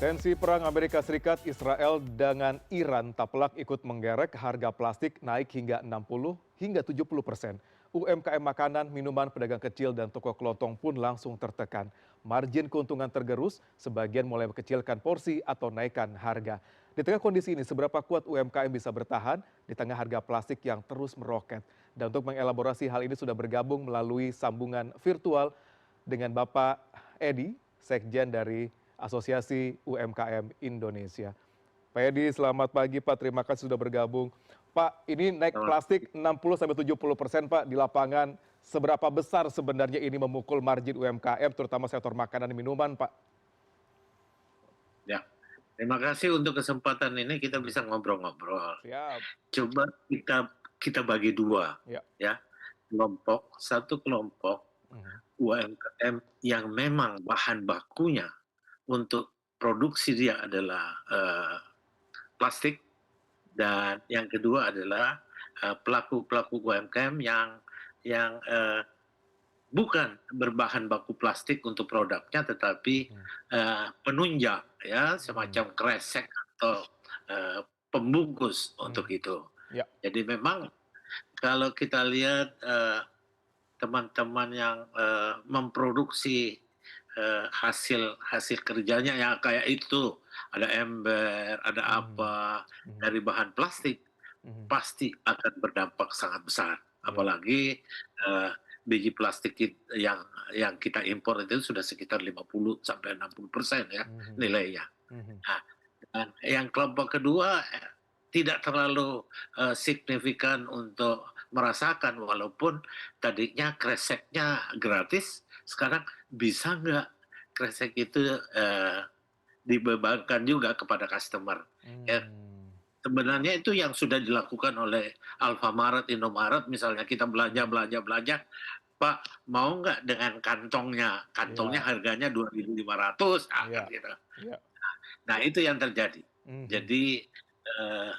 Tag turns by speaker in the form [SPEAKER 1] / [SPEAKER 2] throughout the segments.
[SPEAKER 1] Tensi perang Amerika Serikat Israel dengan Iran tak pelak ikut menggerek harga plastik naik hingga 60 hingga 70%. UMKM makanan, minuman, pedagang kecil dan toko kelontong pun langsung tertekan. Margin keuntungan tergerus, sebagian mulai mengkecilkan porsi atau naikkan harga. Di tengah kondisi ini, seberapa kuat UMKM bisa bertahan di tengah harga plastik yang terus meroket? Dan untuk mengelaborasi hal ini sudah bergabung melalui sambungan virtual dengan Bapak Edi, Sekjen dari Asosiasi UMKM Indonesia. Pak Edi, selamat pagi Pak. Terima kasih sudah bergabung. Pak, ini naik
[SPEAKER 2] Selamat.
[SPEAKER 1] plastik 60-70% Pak di lapangan. Seberapa besar sebenarnya ini memukul margin UMKM, terutama sektor makanan dan minuman, Pak?
[SPEAKER 2] Ya, terima kasih untuk kesempatan ini kita bisa ngobrol-ngobrol.
[SPEAKER 1] Siap.
[SPEAKER 2] Coba kita bagi dua,
[SPEAKER 1] Ya.
[SPEAKER 2] ya. Satu kelompok
[SPEAKER 1] Mhm.
[SPEAKER 2] UMKM yang memang bahan bakunya untuk produksi dia adalah plastik, dan yang kedua adalah pelaku-pelaku UMKM yang bukan berbahan baku plastik untuk produknya, tetapi
[SPEAKER 1] Mhm.
[SPEAKER 2] penunjang, ya,
[SPEAKER 1] Mhm.
[SPEAKER 2] semacam kresek atau pembungkus untuk
[SPEAKER 1] Mhm.
[SPEAKER 2] itu.
[SPEAKER 1] Ya.
[SPEAKER 2] Jadi memang kalau kita lihat teman-teman yang memproduksi hasil hasil kerjanya yang kayak itu, ada ember, ada
[SPEAKER 1] Mhm.
[SPEAKER 2] apa
[SPEAKER 1] Mhm.
[SPEAKER 2] dari bahan plastik,
[SPEAKER 1] Mhm.
[SPEAKER 2] pasti akan berdampak sangat besar.
[SPEAKER 1] Ya.
[SPEAKER 2] Apalagi biji plastik yang kita impor itu sudah sekitar 50-60% ya
[SPEAKER 1] Mhm.
[SPEAKER 2] nilainya.
[SPEAKER 1] Mhm.
[SPEAKER 2] Nah, dan yang kelompok kedua tidak terlalu signifikan untuk merasakan, walaupun tadinya kreseknya gratis, sekarang bisa nggak kresek itu dibebankan juga kepada customer. Ya,
[SPEAKER 1] Hmm.
[SPEAKER 2] sebenarnya itu yang sudah dilakukan oleh Alfamart, Indomaret, misalnya kita belanja,
[SPEAKER 1] Mhm.
[SPEAKER 2] belanja, belanja, Pak mau nggak dengan kantongnya? Kantongnya
[SPEAKER 1] Ya.
[SPEAKER 2] harganya 2.500, kan
[SPEAKER 1] Ya.
[SPEAKER 2] gitu.
[SPEAKER 1] Ya.
[SPEAKER 2] Nah itu yang terjadi.
[SPEAKER 1] Mhm.
[SPEAKER 2] Jadi eh,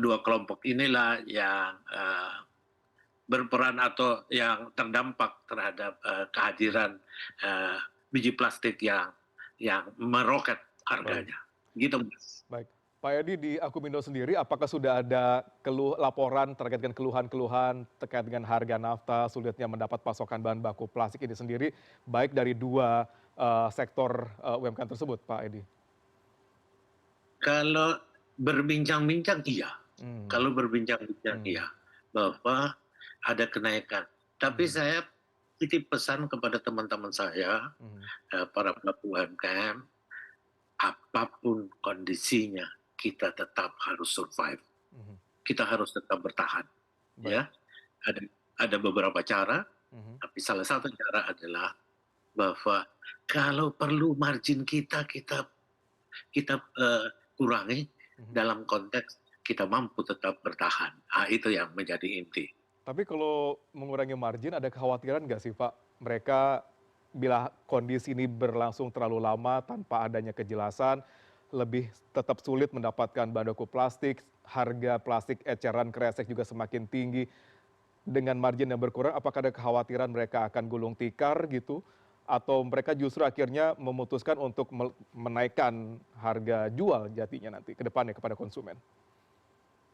[SPEAKER 2] dua kelompok inilah yang berperan atau yang terdampak terhadap kehadiran eh, biji plastik yang meroket
[SPEAKER 1] Baik.
[SPEAKER 2] harganya. Gitu, Mas.
[SPEAKER 1] Baik. Pak Edi, di Akumindo sendiri apakah sudah ada laporan terkait dengan keluhan-keluhan terkait dengan harga nafta, sulitnya mendapat pasokan bahan baku plastik ini sendiri, baik dari dua sektor UMKM tersebut, Pak Edi?
[SPEAKER 2] Kalau berbincang-bincang iya,
[SPEAKER 1] Hmm.
[SPEAKER 2] kalau berbincang-bincang
[SPEAKER 1] Hmm.
[SPEAKER 2] iya, bahwa ada kenaikan. Tapi
[SPEAKER 1] Hmm.
[SPEAKER 2] saya titip pesan kepada teman-teman saya,
[SPEAKER 1] Hmm.
[SPEAKER 2] para pelaku UMKM, apapun kondisinya, kita tetap harus survive.
[SPEAKER 1] Hmm.
[SPEAKER 2] Kita harus tetap bertahan.
[SPEAKER 1] Baik.
[SPEAKER 2] Ya, ada ada beberapa cara,
[SPEAKER 1] Hmm.
[SPEAKER 2] tapi salah satu cara adalah bahwa kalau perlu margin kita kurangi
[SPEAKER 1] Hmm.
[SPEAKER 2] dalam konteks kita mampu tetap bertahan. Ah, itu yang menjadi inti.
[SPEAKER 1] Tapi kalau mengurangi margin ada kekhawatiran nggak sih Pak? Mereka bila kondisi ini berlangsung terlalu lama tanpa adanya kejelasan, lebih tetap sulit mendapatkan bahan baku plastik, harga plastik eceran kresek juga semakin tinggi. Dengan margin yang berkurang, apakah ada kekhawatiran mereka akan gulung tikar gitu? Atau mereka justru akhirnya memutuskan untuk menaikkan harga jual jatinya nanti ke depannya kepada konsumen?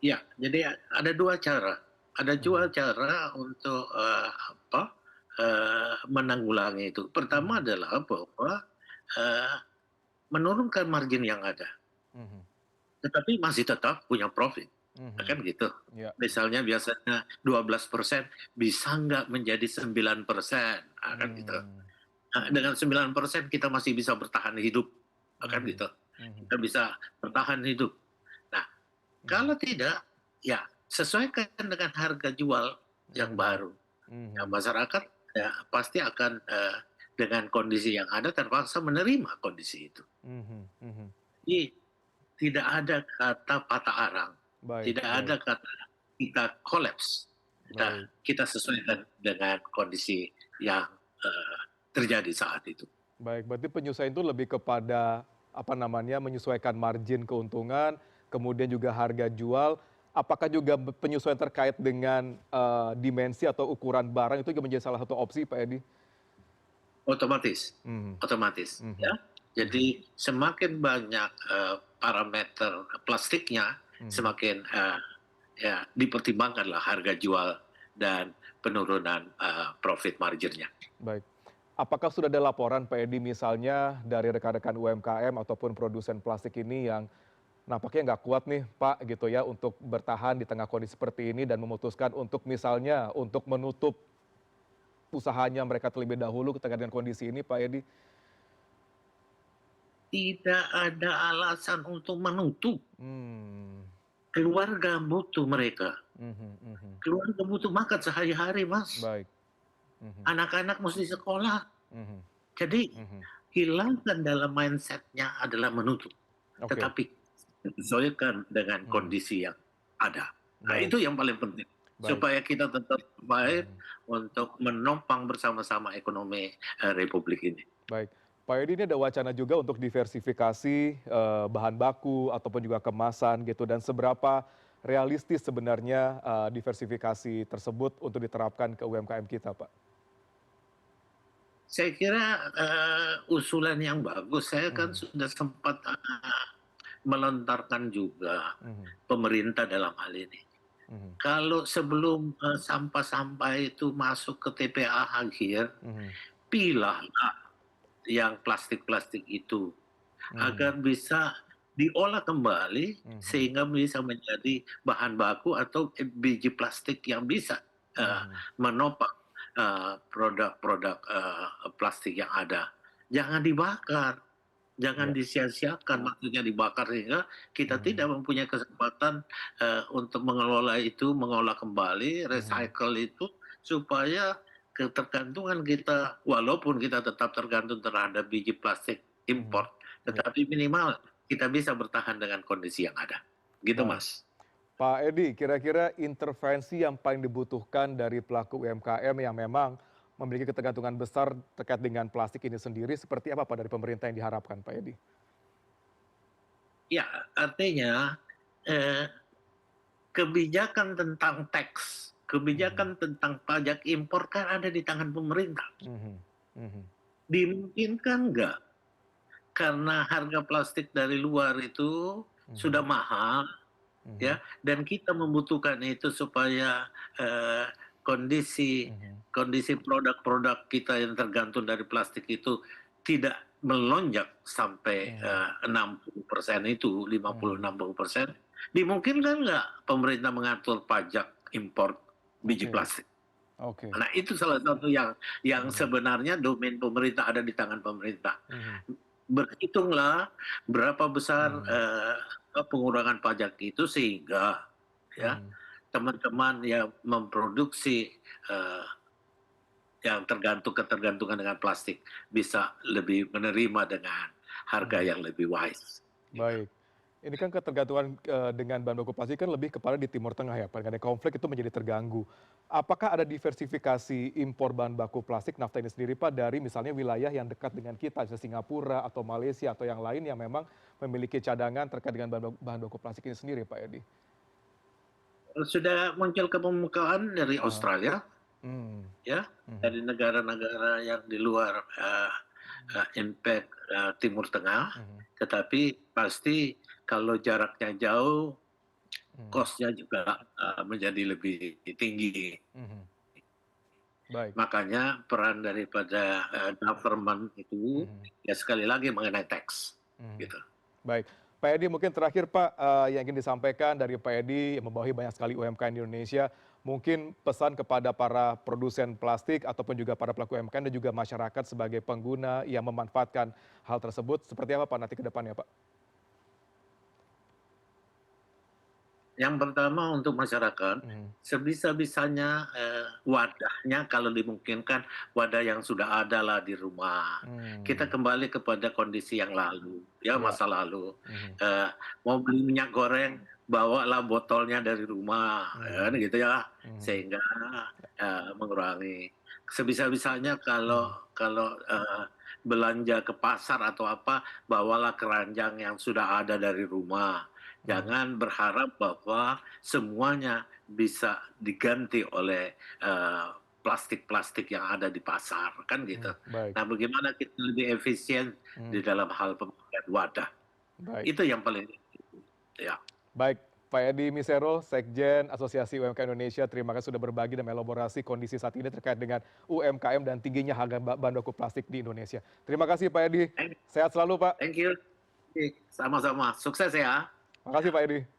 [SPEAKER 2] Ya, jadi ada dua cara. Ada dua
[SPEAKER 1] Mhm.
[SPEAKER 2] cara untuk menanggulangi itu. Pertama
[SPEAKER 1] Mhm.
[SPEAKER 2] adalah bahwa eh, menurunkan margin yang ada,
[SPEAKER 1] Mhm.
[SPEAKER 2] tetapi masih tetap punya profit.
[SPEAKER 1] Mhm.
[SPEAKER 2] Kan gitu.
[SPEAKER 1] Ya.
[SPEAKER 2] Misalnya biasanya 12%, bisa nggak menjadi 9%, kan gitu.
[SPEAKER 1] Hmm.
[SPEAKER 2] Nah, dengan 9% kita masih bisa bertahan hidup, kan
[SPEAKER 1] Mhm.
[SPEAKER 2] gitu.
[SPEAKER 1] Mhm.
[SPEAKER 2] Kita bisa bertahan hidup. Nah,
[SPEAKER 1] Mhm.
[SPEAKER 2] kalau tidak, ya sesuaikan dengan harga jual yang
[SPEAKER 1] Mhm.
[SPEAKER 2] baru. Ya,
[SPEAKER 1] Mhm.
[SPEAKER 2] masyarakat ya pasti akan dengan kondisi yang ada terpaksa menerima kondisi itu.
[SPEAKER 1] Mhm. Mhm.
[SPEAKER 2] Jadi tidak ada kata patah arang,
[SPEAKER 1] Baik,
[SPEAKER 2] tidak ada
[SPEAKER 1] baik,
[SPEAKER 2] kata kita kolaps.
[SPEAKER 1] baik,
[SPEAKER 2] Kita sesuaikan dengan kondisi yang terjadi saat itu.
[SPEAKER 1] baik. Berarti penyesuaian itu lebih kepada, apa namanya, menyesuaikan margin keuntungan, kemudian juga harga jual. Apakah juga penyesuaian terkait dengan, dimensi atau ukuran barang itu juga menjadi salah satu opsi, Pak Edi?
[SPEAKER 2] Otomatis,
[SPEAKER 1] Mhm.
[SPEAKER 2] otomatis, ya.
[SPEAKER 1] Mhm.
[SPEAKER 2] Jadi semakin banyak parameter plastiknya, semakin ya dipertimbangkanlah harga jual dan penurunan profit marginnya.
[SPEAKER 1] Baik. Apakah sudah ada laporan Pak Edi misalnya dari rekan-rekan UMKM ataupun produsen plastik ini yang nampaknya nggak kuat nih Pak gitu ya untuk bertahan di tengah kondisi seperti ini dan memutuskan untuk misalnya untuk menutup usahanya mereka terlebih dahulu terkait dengan kondisi ini Pak Edi?
[SPEAKER 2] Tidak ada alasan untuk menutup.
[SPEAKER 1] Hmm.
[SPEAKER 2] Keluarga butuh mereka.
[SPEAKER 1] Mhm, mhm.
[SPEAKER 2] Keluarga butuh makan sehari-hari, Mas.
[SPEAKER 1] Baik. Mhm,
[SPEAKER 2] Anak-anak mesti sekolah.
[SPEAKER 1] mhm,
[SPEAKER 2] Jadi
[SPEAKER 1] mhm.
[SPEAKER 2] hilangkan dalam mindset-nya adalah menutup.
[SPEAKER 1] Oke.
[SPEAKER 2] Tetapi sesuaikan dengan
[SPEAKER 1] Mhm.
[SPEAKER 2] kondisi yang ada. Nah,
[SPEAKER 1] Baik,
[SPEAKER 2] itu yang paling penting.
[SPEAKER 1] baik.
[SPEAKER 2] Supaya kita tetap baik
[SPEAKER 1] Mhm.
[SPEAKER 2] untuk menopang bersama-sama ekonomi Republik ini.
[SPEAKER 1] Baik. Pak Edi, ini ada wacana juga untuk diversifikasi bahan baku ataupun juga kemasan gitu dan seberapa realistis sebenarnya diversifikasi tersebut untuk diterapkan ke UMKM kita, Pak?
[SPEAKER 2] Saya kira usulan yang bagus. Saya kan
[SPEAKER 1] Mhm,
[SPEAKER 2] sudah sempat melontarkan juga
[SPEAKER 1] mhm,
[SPEAKER 2] pemerintah dalam hal ini.
[SPEAKER 1] mhm,
[SPEAKER 2] Kalau sebelum sampah-sampah itu masuk ke TPA akhir,
[SPEAKER 1] mhm,
[SPEAKER 2] pilahlah yang plastik-plastik itu
[SPEAKER 1] mhm,
[SPEAKER 2] agar bisa diolah kembali
[SPEAKER 1] mhm,
[SPEAKER 2] sehingga bisa menjadi bahan baku atau biji plastik yang bisa
[SPEAKER 1] mhm.
[SPEAKER 2] menopang produk-produk plastik yang ada. Jangan dibakar, jangan
[SPEAKER 1] Ya.
[SPEAKER 2] disia-siakan, maksudnya dibakar sehingga kita
[SPEAKER 1] Mhm,
[SPEAKER 2] tidak mempunyai kesempatan untuk mengelola itu, mengolah kembali,
[SPEAKER 1] mhm,
[SPEAKER 2] recycle itu supaya ketergantungan kita, walaupun kita tetap tergantung terhadap biji plastik
[SPEAKER 1] mhm.
[SPEAKER 2] import,
[SPEAKER 1] Ya,
[SPEAKER 2] tetapi minimal kita bisa bertahan dengan kondisi yang ada. Gitu,
[SPEAKER 1] baik.
[SPEAKER 2] Mas.
[SPEAKER 1] Pak Edi, kira-kira intervensi yang paling dibutuhkan dari pelaku UMKM yang memang memiliki ketergantungan besar terkait dengan plastik ini sendiri, seperti apa Pak dari pemerintah yang diharapkan Pak Edi?
[SPEAKER 2] Ya, artinya eh, kebijakan tentang tax,
[SPEAKER 1] Mhm,
[SPEAKER 2] kebijakan tentang pajak impor kan ada di tangan pemerintah.
[SPEAKER 1] mhm, mhm,
[SPEAKER 2] Dimungkinkan nggak? Karena harga plastik dari luar itu sudah
[SPEAKER 1] mhm,
[SPEAKER 2] mahal,
[SPEAKER 1] mhm,
[SPEAKER 2] ya, dan kita membutuhkan itu supaya eh, kondisi
[SPEAKER 1] mhm,
[SPEAKER 2] kondisi produk-produk kita yang tergantung dari plastik itu tidak melonjak sampai
[SPEAKER 1] mhm,
[SPEAKER 2] 60% itu,
[SPEAKER 1] mhm.
[SPEAKER 2] 50-60%. Dimungkinkan nggak pemerintah mengatur pajak impor biji
[SPEAKER 1] Oke,
[SPEAKER 2] plastik?
[SPEAKER 1] oke.
[SPEAKER 2] Nah, itu salah satu yang
[SPEAKER 1] Mhm,
[SPEAKER 2] sebenarnya domain pemerintah, ada di tangan pemerintah.
[SPEAKER 1] mhm,
[SPEAKER 2] Berhitunglah berapa besar
[SPEAKER 1] mhm,
[SPEAKER 2] pengurangan pajak itu sehingga ya
[SPEAKER 1] mhm,
[SPEAKER 2] teman-teman yang memproduksi eh, yang ketergantungan dengan plastik bisa lebih menerima dengan harga
[SPEAKER 1] mhm.
[SPEAKER 2] yang lebih wise. Gitu.
[SPEAKER 1] Baik. Ini kan ketergantungan, dengan bahan baku plastik kan lebih kepada di Timur Tengah ya, Pak, dengan konflik itu menjadi terganggu. Apakah ada diversifikasi impor bahan baku plastik nafta ini sendiri, Pak, dari misalnya wilayah yang dekat dengan kita, misalnya Singapura atau Malaysia atau yang lain yang memang memiliki cadangan terkait dengan bahan baku plastik ini sendiri, Pak Edi?
[SPEAKER 2] Sudah muncul kepemukaan dari
[SPEAKER 1] Ah,
[SPEAKER 2] Australia,
[SPEAKER 1] mmm,
[SPEAKER 2] ya,
[SPEAKER 1] mhm,
[SPEAKER 2] dari negara-negara yang di luar impact Timur Tengah,
[SPEAKER 1] mhm,
[SPEAKER 2] tetapi pasti kalau jaraknya jauh,
[SPEAKER 1] mhm,
[SPEAKER 2] cost-nya juga menjadi lebih tinggi.
[SPEAKER 1] mhm. Baik,
[SPEAKER 2] Makanya peran daripada government itu
[SPEAKER 1] mhm,
[SPEAKER 2] ya sekali lagi mengenai tax,
[SPEAKER 1] mhm.
[SPEAKER 2] gitu.
[SPEAKER 1] Baik. Pak Edi mungkin terakhir Pak, yang ingin disampaikan dari Pak Edi yang membawahi banyak sekali UMKM di Indonesia, mungkin pesan kepada para produsen plastik ataupun juga para pelaku UMKM dan juga masyarakat sebagai pengguna yang memanfaatkan hal tersebut, seperti apa Pak nanti ke depannya Pak?
[SPEAKER 2] Yang pertama untuk masyarakat,
[SPEAKER 1] Mhm,
[SPEAKER 2] sebisa-bisanya wadahnya kalau dimungkinkan wadah yang sudah ada lah di rumah. Kita
[SPEAKER 1] mmm,
[SPEAKER 2] kembali kepada kondisi yang lalu, ya
[SPEAKER 1] iya,
[SPEAKER 2] masa lalu.
[SPEAKER 1] mhm,
[SPEAKER 2] Eh, Mau beli minyak goreng, bawalah botolnya dari rumah, kan
[SPEAKER 1] mhm,
[SPEAKER 2] gitu ya,
[SPEAKER 1] mhm,
[SPEAKER 2] sehingga mengurangi. Sebisa-bisanya kalau
[SPEAKER 1] mhm,
[SPEAKER 2] kalau belanja ke pasar atau apa, bawalah keranjang yang sudah ada dari rumah.
[SPEAKER 1] mhm,
[SPEAKER 2] Jangan berharap bahwa semuanya bisa diganti oleh plastik-plastik yang ada di pasar, kan gitu.
[SPEAKER 1] Baik.
[SPEAKER 2] Nah, bagaimana kita lebih efisien di dalam hal pemakaian wadah.
[SPEAKER 1] Baik.
[SPEAKER 2] Itu yang paling ya.
[SPEAKER 1] Baik, Pak Edi Misero, Sekjen Asosiasi UMKM Indonesia, terima kasih sudah berbagi dan melaborasi kondisi saat ini terkait dengan UMKM dan tingginya harga bahan baku plastik di Indonesia. Terima kasih Pak Edi, sehat selalu Pak.
[SPEAKER 2] Thank you. Sama-sama, sukses ya.
[SPEAKER 1] Terima kasih Pak Edi.